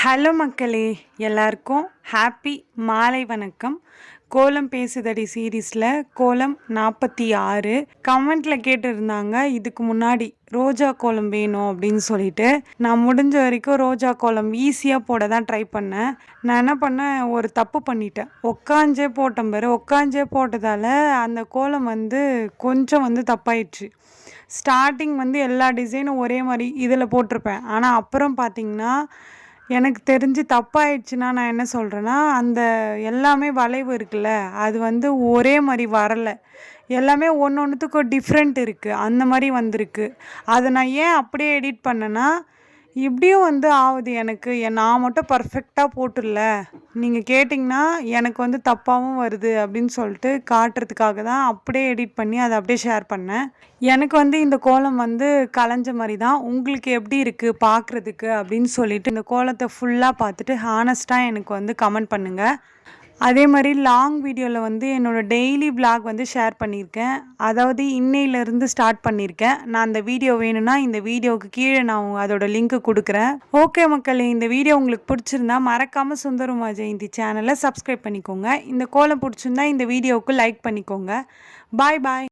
Hello மக்களே, எல்லாருக்கும் happy மாலை வணக்கம். கோலம் பேசுதடி சீரீஸில் கோலம் 46 கமெண்ட்டில் கேட்டுருந்தாங்க. இதுக்கு முன்னாடி ரோஜா கோலம் வேணும் அப்படின்னு சொல்லிட்டு நான் முடிஞ்ச வரைக்கும் ரோஜா கோலம் ஈஸியாக போட தான் ட்ரை பண்ணேன். நான் என்ன பண்ணேன், ஒரு தப்பு பண்ணிட்டேன். உக்காஞ்சே போட்டேன் பாரு. உக்காஞ்சே போட்டதால் அந்த கோலம் கொஞ்சம் தப்பாயிடுச்சு. ஸ்டார்டிங் எல்லா டிசைனும் ஒரே மாதிரி இதில் போட்டிருப்பேன். ஆனால் அப்புறம் பார்த்திங்கன்னா எனக்கு தெரிஞ்சு தப்பாயிடுச்சுன்னா நான் என்ன சொல்கிறேன்னா, அந்த எல்லாமே வளைவு இருக்குல்ல, அது ஒரே மாதிரி வரலை. எல்லாமே ஒன்றுத்துக்கும் டிஃப்ரெண்ட் இருக்குது. அந்த மாதிரி வந்திருக்கு. அதை நான் ஏன் அப்படியே எடிட் பண்ணேன்னா, இப்படியும் ஆகுது எனக்கு. நான் மட்டும் பர்ஃபெக்டாக போட்டுடல, நீங்கள் கேட்டிங்கன்னா எனக்கு தப்பாகவும் வருது அப்படின்னு சொல்லிட்டு காட்டுறதுக்காக தான் அப்படியே எடிட் பண்ணி அதை அப்படியே ஷேர் பண்ணேன். எனக்கு இந்த கோலம் கலைஞ்ச மாதிரி தான். உங்களுக்கு எப்படி இருக்குது பார்க்குறதுக்கு அப்படின்னு சொல்லிட்டு இந்த கோலத்தை ஃபுல்லாக பார்த்துட்டு ஹானஸ்ட்டாக எனக்கு கமெண்ட் பண்ணுங்கள். அதே மாதிரி லாங் வீடியோவில் என்னோடய டெய்லி விளாக் ஷேர் பண்ணியிருக்கேன். அதாவது இன்னையிலேருந்து ஸ்டார்ட் பண்ணியிருக்கேன். நான் அந்த வீடியோ வேணும்னா இந்த வீடியோவுக்கு கீழே நான் அதோட லிங்க்கு கொடுக்குறேன். ஓகே மக்களே, இந்த வீடியோ உங்களுக்கு பிடிச்சிருந்தா மறக்காமல் சுந்தர் உமா ஜெயந்தி சேனலை சப்ஸ்கிரைப் பண்ணிக்கோங்க. இந்த கோலம் பிடிச்சிருந்தா இந்த வீடியோவுக்கு லைக் பண்ணிக்கோங்க. பாய் பாய்.